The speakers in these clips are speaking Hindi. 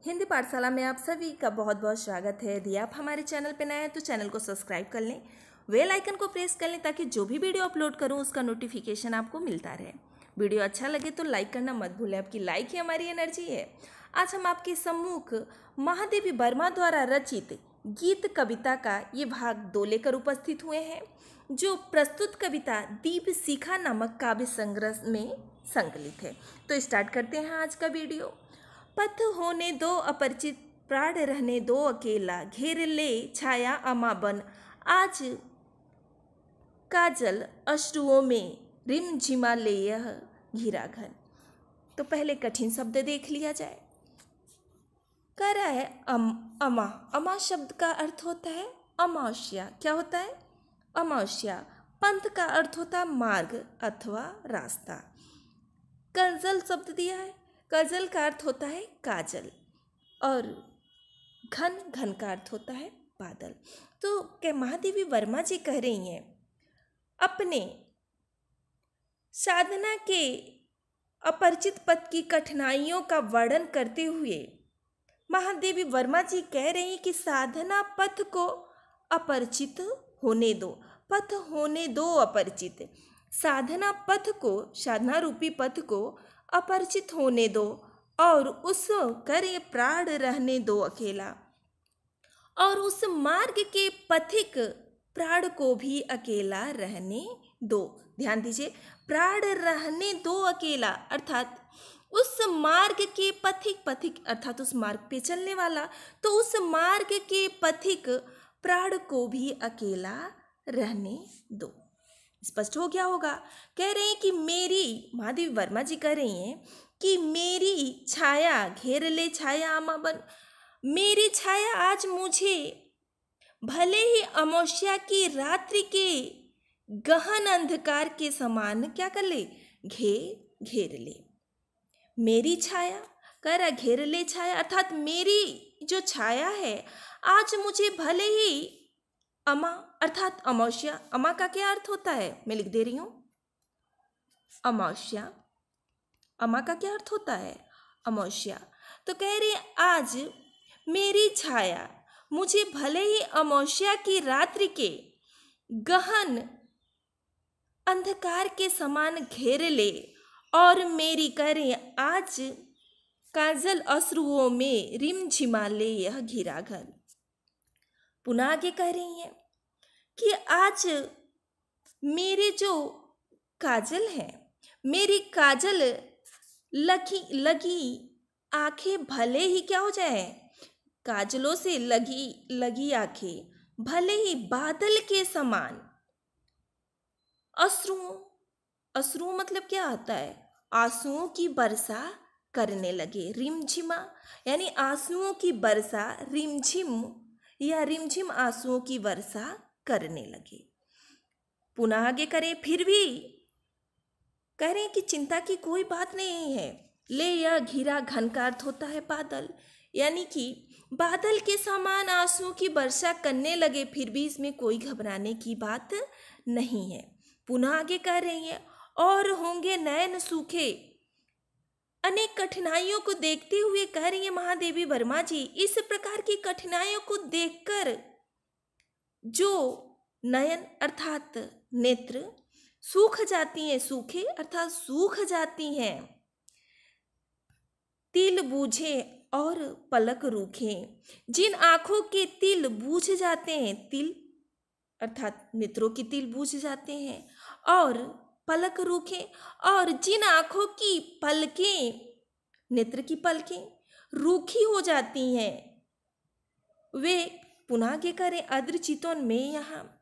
हिंदी पाठशाला में आप सभी का बहुत बहुत स्वागत है। यदि आप हमारे चैनल पर नए हैं तो चैनल को सब्सक्राइब कर लें, बेल आइकन को प्रेस कर लें ताकि जो भी वीडियो अपलोड करूं उसका नोटिफिकेशन आपको मिलता रहे। वीडियो अच्छा लगे तो लाइक करना मत भूलें, आपकी लाइक ही हमारी एनर्जी है। आज हम आपके सम्मुख महादेवी वर्मा द्वारा रचित गीत कविता का ये भाग 2 लेकर उपस्थित हुए हैं, जो प्रस्तुत कविता दीप शिखा नामक काव्य संग्रह में संकलित है। तो स्टार्ट करते हैं आज का वीडियो। पथ होने दो अपरिचित, प्राण रहने दो अकेला, घेर ले छाया अमा बन, आज काजल अश्रुओं में रिम झिमा ले यह घिरा घन। तो पहले कठिन शब्द देख लिया जाए। कह रहा है अमा। अमा शब्द का अर्थ होता है अमावस्या। क्या होता है? अमावस्या। पंथ का अर्थ होता है मार्ग अथवा रास्ता। कंजल शब्द दिया है। कजल का अर्थ होता है काजल, और घन, घन का अर्थ होता है बादल। तो क्या महादेवी वर्मा जी कह रही हैं, अपने साधना के अपरिचित पथ की कठिनाइयों का वर्णन करते हुए महादेवी वर्मा जी कह रही हैं कि साधना पथ को अपरिचित होने दो, पथ होने दो अपरिचित। साधना पथ को, साधना रूपी पथ को अपरिचित होने दो और उस करे प्राण रहने दो अकेला, और उस मार्ग के पथिक प्राण को भी अकेला रहने दो। ध्यान दीजिए, प्राण रहने दो अकेला अर्थात उस मार्ग के पथिक, पथिक अर्थात उस मार्ग पे चलने वाला, तो उस मार्ग के पथिक प्राण को भी अकेला रहने दो। स्पष्ट हो गया होगा। कह रहे हैं कि मेरी, महादेवी वर्मा जी कह रही हैं कि मेरी छाया, घेर ले छाया अमा बन, मेरी छाया आज मुझे भले ही अमावस्या की रात्रि के गहन अंधकार के समान क्या कर ले, घेर ले। मेरी छाया, कह रहा घेर ले छाया अर्थात मेरी जो छाया है आज मुझे भले ही अमा अर्थात अमावस्या। अमा का क्या अर्थ होता है? मैं लिख दे रही हूं, अमावस्या। अमा का क्या अर्थ होता है? अमावस्या। तो कह रही है आज मेरी छाया मुझे भले ही अमावस्या की रात्रि के गहन अंधकार के समान घेर ले, और मेरी कह रही है आज काजल अश्रुओं में रिम झिमा ले यह घिरा घन। पुनः आगे कह रही हैं कि आज मेरे जो काजल है, मेरी काजल लगी आंखें भले ही क्या हो जाए, काजलों से लगी आंखें भले ही बादल के समान अश्रुओं मतलब क्या आता है? आंसुओं की वर्षा करने लगे। रिमझिमा यानी आंसुओं की वर्षा, रिमझिम या रिमझिम आंसुओं की वर्षा करने लगे। पुनः आगे करें, फिर भी कह रहे हैं कि चिंता की कोई बात नहीं है। ले यह घिरा घन का अर्थ होता है बादल, यानी कि बादल के समान आंसुओं की वर्षा करने लगे, फिर भी इसमें कोई घबराने की बात नहीं है। पुनः आगे कह रही हैं, और होंगे नयन सूखे। अनेक कठिनाइयों को देखते हुए कह रही है महादेवी वर्मा जी, इस प्रकार की कठिनाइयों को देखकर जो नयन अर्थात नेत्र सूख जाती हैं, सूखे अर्थात सूख जाती हैं, तिल बूझे और पलक रूखे। जिन आंखों के तिल बूझ जाते हैं, तिल अर्थात नेत्रों के तिल बूझ जाते हैं, और पलक रूखे, और जिन आंखों की पलकें, नेत्र की पलकें रूखी हो जाती हैं, वे पुनः आगे करें अद्र चितवन में, यहाँ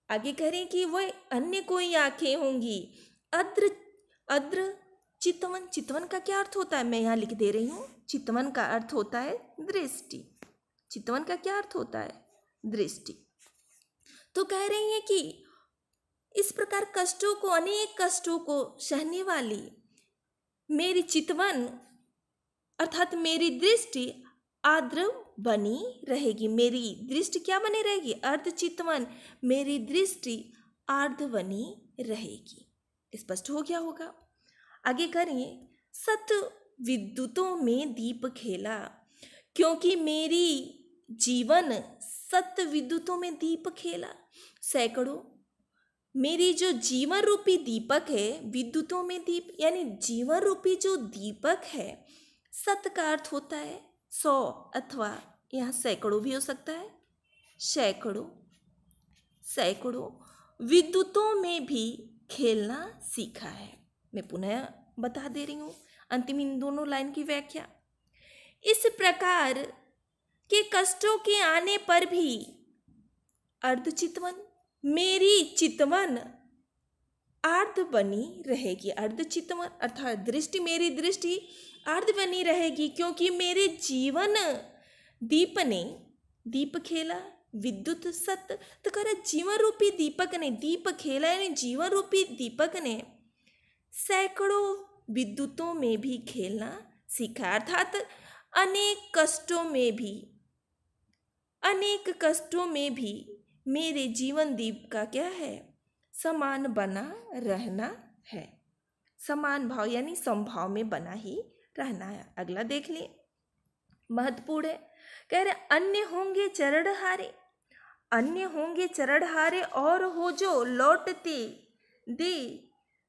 आगे करें कि वह अन्य कोई आंखें होंगी। अद्र चितवन, चितवन का क्या अर्थ होता है? मैं यहाँ लिख दे रही हूँ, चितवन का अर्थ होता है दृष्टि। चितवन का क्या अर्थ होता है? दृष्टि। तो कह रही हैं कि इस प्रकार कष्टों को, अनेक कष्टों को सहने वाली मेरी चितवन अर्थात मेरी दृष्टि आर्द्र बनी रहेगी। मेरी दृष्टि क्या बनी रहेगी? अर्ध चितवन, मेरी दृष्टि आर्द्र बनी रहेगी। स्पष्ट हो गया होगा। आगे करिए, सत विद्युतों में दीप खेला। क्योंकि मेरी जीवन सत विद्युतों में दीप खेला। सैकड़ों, मेरी जो जीवन रूपी दीपक है, विद्युतों में दीप यानी जीवन रूपी जो दीपक है, सत का अर्थ होता है 100 अथवा यहाँ सैकड़ों भी हो सकता है। सैकड़ों सैकड़ों विद्युतों में भी खेलना सीखा है। मैं पुनः बता दे रही हूँ अंतिम इन दोनों लाइन की व्याख्या। इस प्रकार के कष्टों के आने पर भी अर्धचितवन, मेरी चितवन अर्ध बनी रहेगी। अर्धचितवन अर्थात दृष्टि, मेरी दृष्टि अर्ध बनी रहेगी, क्योंकि मेरे जीवन दीप ने दीप खेला। विद्युत सत्य तो कह रहे जीवन रूपी दीपक ने दीप खेला, यानी जीवन रूपी दीपक ने सैकड़ों विद्युतों में भी खेलना सीखा। अर्थात अनेक कष्टों में भी मेरे जीवन दीप का क्या है, समान बना रहना है। समान भाव यानी समभाव में बना ही रहना है। अगला देख लिए, महत्वपूर्ण है। कह रहे अन्य होंगे चरणहारे, अन्य होंगे चरणहारे और हो जो लौटते दे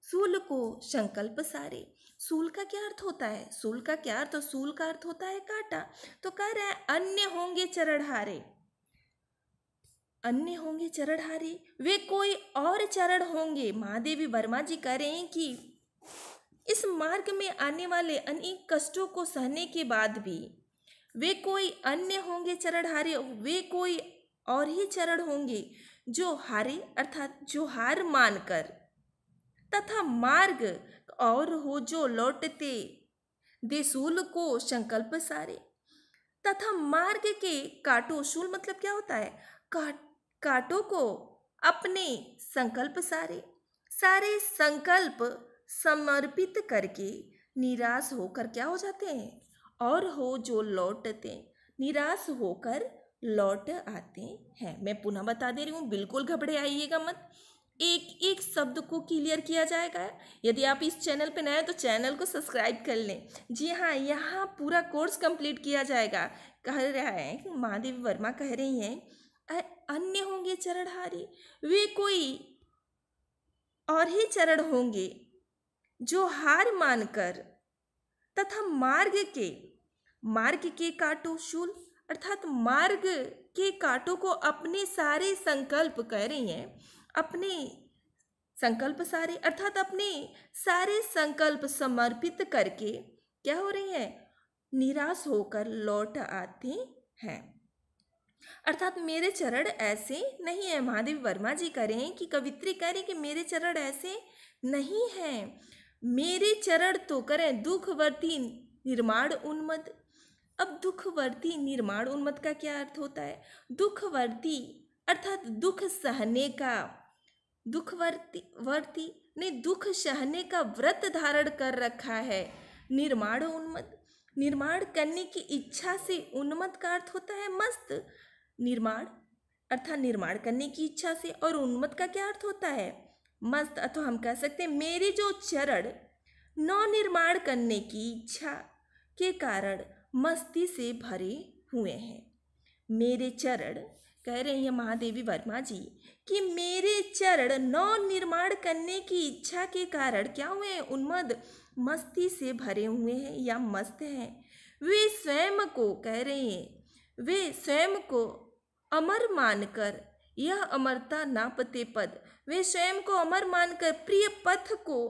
सूल को संकल्प सारे। सूल का क्या अर्थ होता है? सूल का क्या अर्थ? तो सूल का अर्थ होता है कांटा। तो कह रहे हैं अन्य होंगे चरणहारे, अन्य होंगे चरणहारे, वे कोई और चरण होंगे। महादेवी वर्मा जी कह रहे हैं कि इस मार्ग में आने वाले अनेक कष्टों को सहने के बाद भी वे कोई अन्य होंगे चरणहारे, वे कोई और ही चरण होंगे जो हारे अर्थात जो हार मानकर, तथा मार्ग और हो जो लौटते दे सूल को संकल्प सारे, तथा मार्ग के काटो, शूल मतलब क्या होता है? काटों को अपने संकल्प सारे संकल्प समर्पित करके निराश होकर क्या हो जाते हैं? और हो जो लौटते, निराश होकर लौट आते हैं। मैं पुनः बता दे रही हूँ, बिल्कुल घबरे आइएगा मत। एक एक शब्द को क्लियर किया जाएगा। यदि आप इस चैनल पर नए हैं तो चैनल को सब्सक्राइब कर लें। जी हाँ, यहाँ पूरा कोर्स कंप्लीट किया जाएगा। कह रहा है कि महादेवी वर्मा कह रही हैं अन्य होंगे चरणहारे, वे कोई और ही चरण होंगे जो हार मानकर, तथा मार्ग के काटो शूल अर्थात मार्ग के कांटों को अपने सारे संकल्प, कह रही हैं अपने संकल्प सारे अर्थात अपने सारे संकल्प समर्पित करके क्या हो रही हैं? निराश होकर लौट आते हैं। अर्थात मेरे चरण ऐसे नहीं है। महादेवी वर्मा जी कह रहे हैं कि कवित्री कह रही कि मेरे चरण ऐसे नहीं हैं। मेरे चरण तो करें दुखवर्ती निर्माण उन्मद। अब दुखवर्ती निर्माण उन्मद का क्या अर्थ होता है? दुखवर्ती अर्थात दुख सहने का, दुखवर्ती ने दुख सहने का व्रत धारण कर रखा है। निर्माण उन्मद, निर्माण करने की इच्छा से, उन्मद का अर्थ होता है मस्त। निर्माण अर्थात निर्माण करने की इच्छा से, और उन्मद का क्या अर्थ होता है? मस्त। अथवा हम कह सकते हैं मेरे जो चरण नव निर्माण करने की इच्छा के कारण मस्ती से भरे हुए हैं। मेरे चरण, कह रहे हैं महादेवी वर्मा जी कि मेरे चरण नव निर्माण करने की इच्छा के कारण क्या हुए हैं? उन्मद, मस्ती से भरे हुए हैं या मस्त हैं। वे स्वयं को, कह रहे हैं वे स्वयं को अमर मानकर, यह अमरता नापते पद, वे स्वयं को अमर मानकर प्रिय पथ को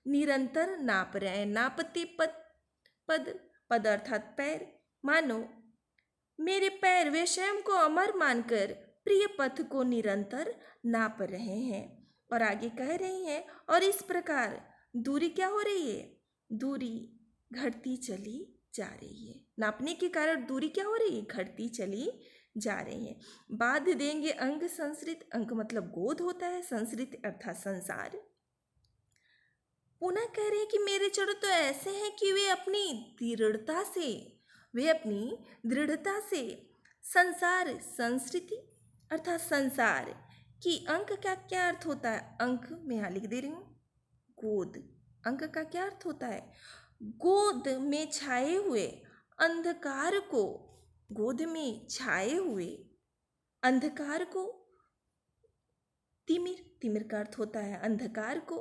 निरंतर नाप रहे हैं। नापते पद अर्थात पैर। मानो मेरे पैर वे स्वयं को अमर मानकर प्रिय पथ को निरंतर नाप रहे हैं। और आगे कह रही हैं और इस प्रकार दूरी क्या हो रही है? दूरी घटती चली जा रही है। नापने के कारण दूरी क्या हो रही है? घटती चली जा रही है। बाध देंगे अंग संसृत, अंग मतलब गोद होता है, संसृत अर्थात संसार। पुनः कह रहे हैं कि मेरे चरण तो ऐसे हैं कि वे अपनी दृढ़ता से संसार, संस्कृति अर्थात संसार की, अंक का क्या अर्थ होता है? अंक मैं यहाँ लिख दे रही हूँ, गोद। अंक का क्या अर्थ होता है? गोद में छाए हुए अंधकार को गोद में छाए हुए अंधकार को, तिमिर, तिमिर का अर्थ होता है अंधकार को,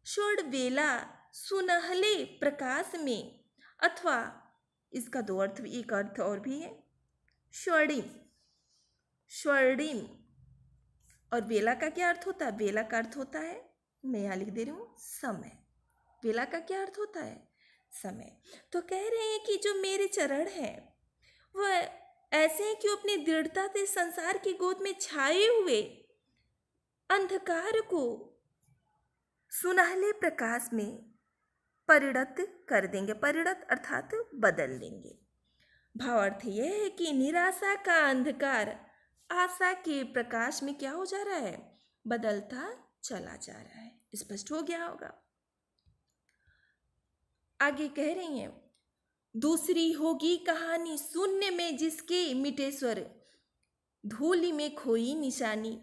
स्वर्ण वेला सुनहले प्रकाश में, अथवा इसका दो अर्थ, एक अर्थ और भी है, स्वर्णिम, स्वर्णिम। और वेला का क्या अर्थ होता है? वेला का अर्थ होता है, मैं यहाँ लिख दे रही हूँ, समय। वेला का क्या अर्थ होता है? समय। तो कह रहे हैं कि जो मेरे चरण हैं वह ऐसे हैं कि अपनी दृढ़ता से संसार की गोद में छाए हुए अंधकार को सुनहले प्रकाश में परिणत कर देंगे। परिणत अर्थात बदल देंगे। भावार्थ यह है कि निराशा का अंधकार आशा के प्रकाश में क्या हो जा रहा है? बदलता चला जा रहा है। स्पष्ट हो गया होगा। आगे कह रही हैं, दूसरी होगी कहानी शून्य में जिसके मिटे स्वर, धूलि में खोई निशानी।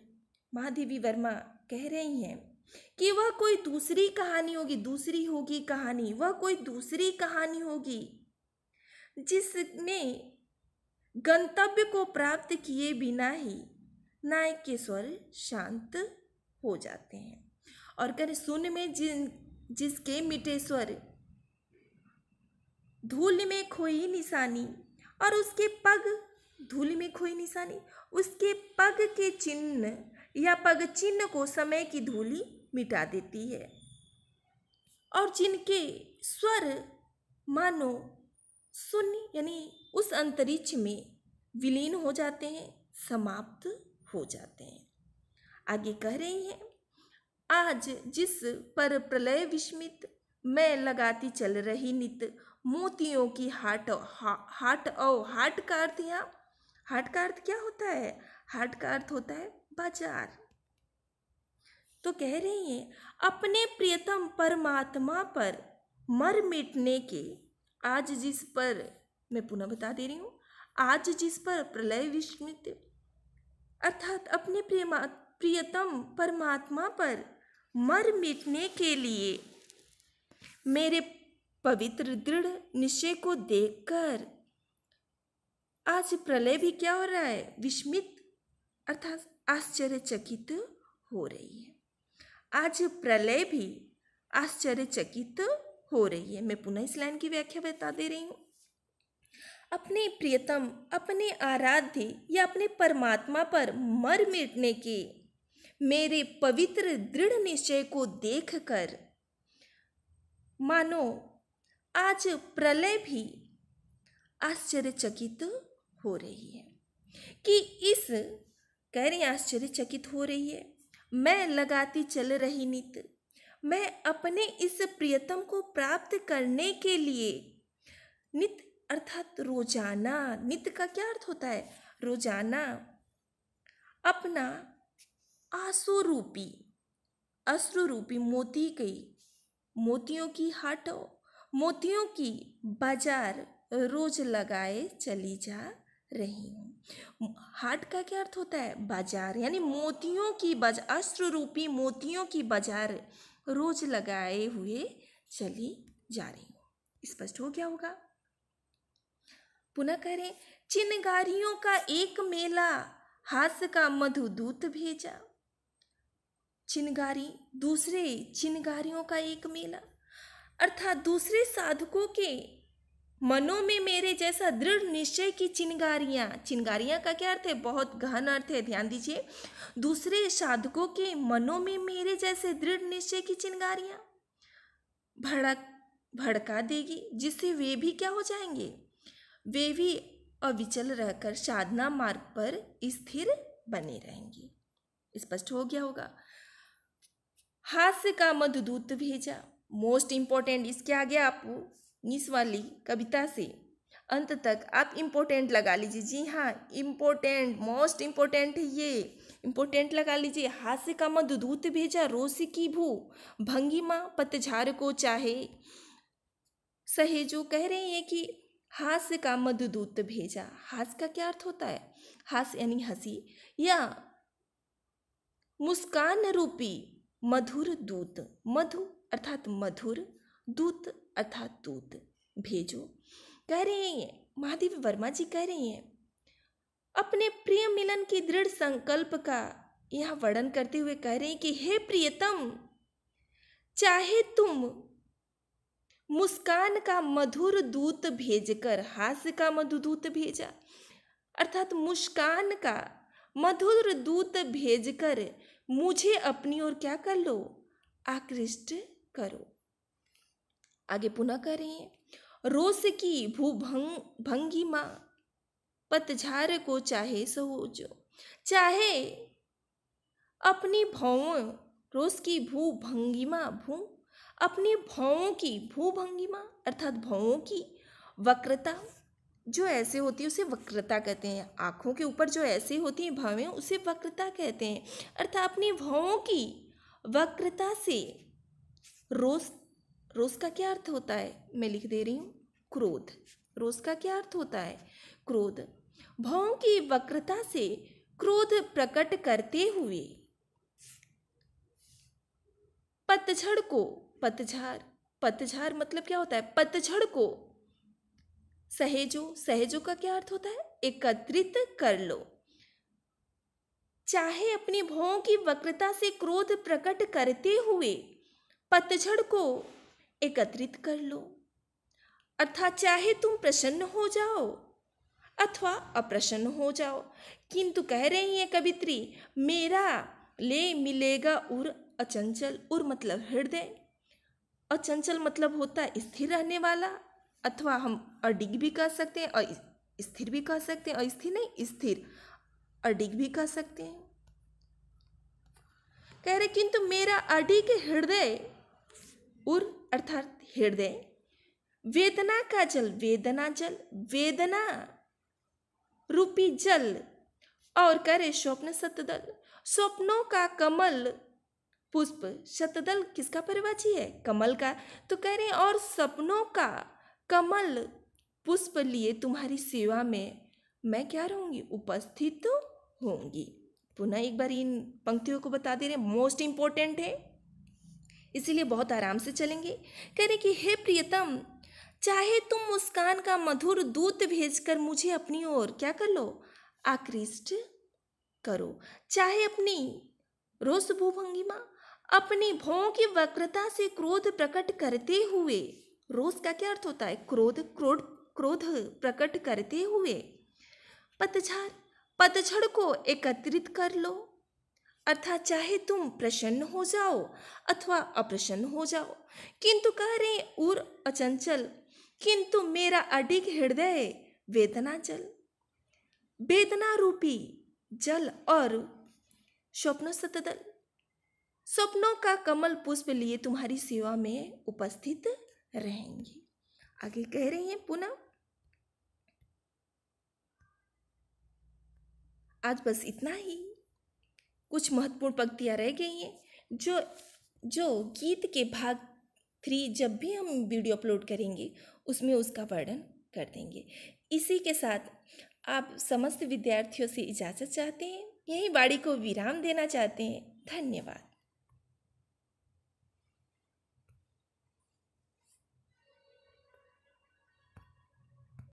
महादेवी वर्मा कह रही हैं कि वह कोई दूसरी कहानी होगी, दूसरी होगी कहानी, वह कोई दूसरी कहानी होगी जिसमें गंतव्य को प्राप्त किए बिना ही नायक के स्वर शांत हो जाते हैं। और कर शून्य में जिसके मिटे स्वर, धूल में खोई निशानी, और उसके पग, धूल में खोई निशानी, उसके पग के चिन्ह या पग चिन्ह को समय की धूली मिटा देती है। और जिनके स्वर मानो शून्य यानी उस अंतरिक्ष में विलीन हो जाते हैं, समाप्त हो जाते हैं। आगे कह रही हैं, आज जिस पर प्रलय विस्मित मैं लगाती चल रही नित, मोतियों की हाट हाट का अर्थ, यहाँ हाट का अर्थ क्या होता है? हाट का अर्थ होता है बाजार। तो कह रही हैं, अपने प्रियतम परमात्मा पर मर मिटने के, आज जिस पर, मैं पुनः बता दे रही हूँ, आज जिस पर प्रलय विस्मित अर्थात अपने प्रियतम परमात्मा पर मर मिटने के लिए मेरे पवित्र दृढ़ निश्चय को देखकर आज प्रलय भी क्या हो रहा है? विस्मित अर्थात आश्चर्यचकित हो रही है। आज प्रलय भी आश्चर्यचकित हो रही है। मैं पुनः इस लाइन की व्याख्या बता दे रही हूँ। अपने प्रियतम, अपने आराध्य या अपने परमात्मा पर मर मिटने के मेरे पवित्र दृढ़ निश्चय को देखकर मानो आज प्रलय भी आश्चर्यचकित हो रही है। कि इस, कह रही आश्चर्यचकित हो रही है, मैं लगाती चल रही नित, मैं अपने इस प्रियतम को प्राप्त करने के लिए, नित अर्थात रोजाना, नित का क्या अर्थ होता है? रोजाना अपना आंसू रूपी, अश्रु रूपी मोती की, मोतियों की हाटों, मोतियों की बाजार रोज लगाए चली जा रही हूँ। हाट का क्या अर्थ होता है? बाजार, यानी मोतियों की बाजार, अश्रु रूपी मोतियों की बाजार रोज लगाए हुए चली जा रही हूँ। स्पष्ट हो गया होगा। पुनः करें, चिनगारियों का एक मेला, हास्य का मधुदूत भेजा। चिनगारी, दूसरे चिनगारियों का एक मेला अर्थात दूसरे साधकों के मनों में मेरे जैसा दृढ़ निश्चय की चिनगारियाँ, चिनगारियाँ का क्या अर्थ है? बहुत गहन अर्थ है, ध्यान दीजिए। दूसरे साधकों के मनों में मेरे जैसे दृढ़ निश्चय की चिनगारियाँ भड़का देगी, जिससे वे भी क्या हो जाएंगे? वे भी अविचल रहकर साधना मार्ग पर स्थिर बने रहेंगे। स्पष्ट हो गया होगा। हास्य का मधुदूत भेजा, मोस्ट इंपॉर्टेंट, इसके आगे आप इस वाली कविता से अंत तक आप इम्पोर्टेंट लगा लीजिए। जी हाँ, इम्पोर्टेंट, मोस्ट इम्पोर्टेंट है ये, इम्पोर्टेंट लगा लीजिए। हास्य का मधुदूत भेजा, रोष की भू भंगिमा पतझार को चाहे सहेजो। कह रहे हैं कि हास्य का मधुदूत भेजा। हास्य का क्या अर्थ होता है? हास्य यानी हंसी या मुस्कान रूपी मधुर दूत, मधु अर्थात मधुर, दूत अर्थात दूत भेजो। कह रहे हैं महादेवी वर्मा जी कह रही हैं, अपने प्रिय मिलन की दृढ़ संकल्प का यहाँ वर्णन करते हुए कह रहे हैं कि हे प्रियतम, चाहे तुम मुस्कान का मधुर दूत भेजकर, हास्य का मधुर दूत भेजा, अर्थात मुस्कान का मधुर दूत भेजकर मुझे अपनी ओर क्या कर लो, आकृष्ट करो। आगे पुनः कह रही हैं, रोष की भूभंगिमा पतझार को चाहे सहोजो, चाहे अपनी भावों, रोष की भूभंगिमा, अपनी भावों की भूभंगिमा अर्थात भावों की वक्रता जो ऐसे होती है उसे वक्रता कहते हैं। आँखों के ऊपर जो ऐसी होती हैं भावें उसे वक्रता कहते हैं। अर्थात अपनी भावों की वक्रता से रोष, रोष का क्या अर्थ होता है, मैं लिख दे रही हूँ, क्रोध। रोष का क्या अर्थ होता है, क्रोध। भावों की वक्रता से क्रोध प्रकट करते हुए पतझड़ को, पतझड़, पतझड़ मतलब क्या होता है, पतझड़ को सहेजो, सहेजो का क्या अर्थ होता है, एकत्रित कर लो। चाहे अपनी भावों की वक्रता से क्रोध प्रकट करते हुए पतझड़ को एकत्रित कर लो। अर्थात चाहे तुम प्रसन्न हो जाओ अथवा अप्रसन्न हो जाओ, किंतु कह रही है कवित्री, मेरा ले मिलेगा उर अचंचल। उर मतलब हृदय, अचंचल मतलब होता है स्थिर रहने वाला, अथवा हम अडिग भी कह सकते हैं और स्थिर भी कह सकते हैं, अस्थिर नहीं स्थिर, अडिग भी कह सकते हैं। कह रहे किंतु मेरा अडिग हृदय, उर अर्थात हृदय, वेदना का जल, वेदना जल, वेदना रूपी जल, और करे स्वप्न शतदल, स्वप्नों का कमल पुष्प, शतदल किसका परिवाची है, कमल का। तो कह रहे हैं और सपनों का कमल पुष्प लिए तुम्हारी सेवा में मैं क्या रहूंगी, उपस्थित होंगी। पुनः एक बार इन पंक्तियों को बता दे रहे, मोस्ट इंपॉर्टेंट है इसीलिए बहुत आराम से चलेंगे। कह रहे कि हे प्रियतम, चाहे तुम मुस्कान का मधुर दूत भेजकर मुझे अपनी ओर क्या कर लो, आकृष्ट करो। चाहे अपनी रोष भूभंगिमा, अपनी भावों की वक्रता से क्रोध प्रकट करते हुए, रोष का क्या अर्थ होता है, क्रोध, क्रोध प्रकट करते हुए पतझड़, पतझड़ को एकत्रित कर लो। अर्थात चाहे तुम प्रसन्न हो जाओ अथवा अप्रसन्न हो जाओ, किंतु कह रहे उर अचंचल, किंतु मेरा अडिग हृदय वेदना जल, वेदना रूपी जल और स्वप्न शतदल, स्वप्नों का कमल पुष्प लिए तुम्हारी सेवा में उपस्थित रहेंगे। आगे कह रही हैं पुनः, आज बस इतना ही। कुछ महत्वपूर्ण पंक्तियां रह गई हैं जो गीत के भाग 3 जब भी हम वीडियो अपलोड करेंगे उसमें उसका वर्णन कर देंगे। इसी के साथ आप समस्त विद्यार्थियों से इजाज़त चाहते हैं, यही वाणी को विराम देना चाहते हैं। धन्यवाद।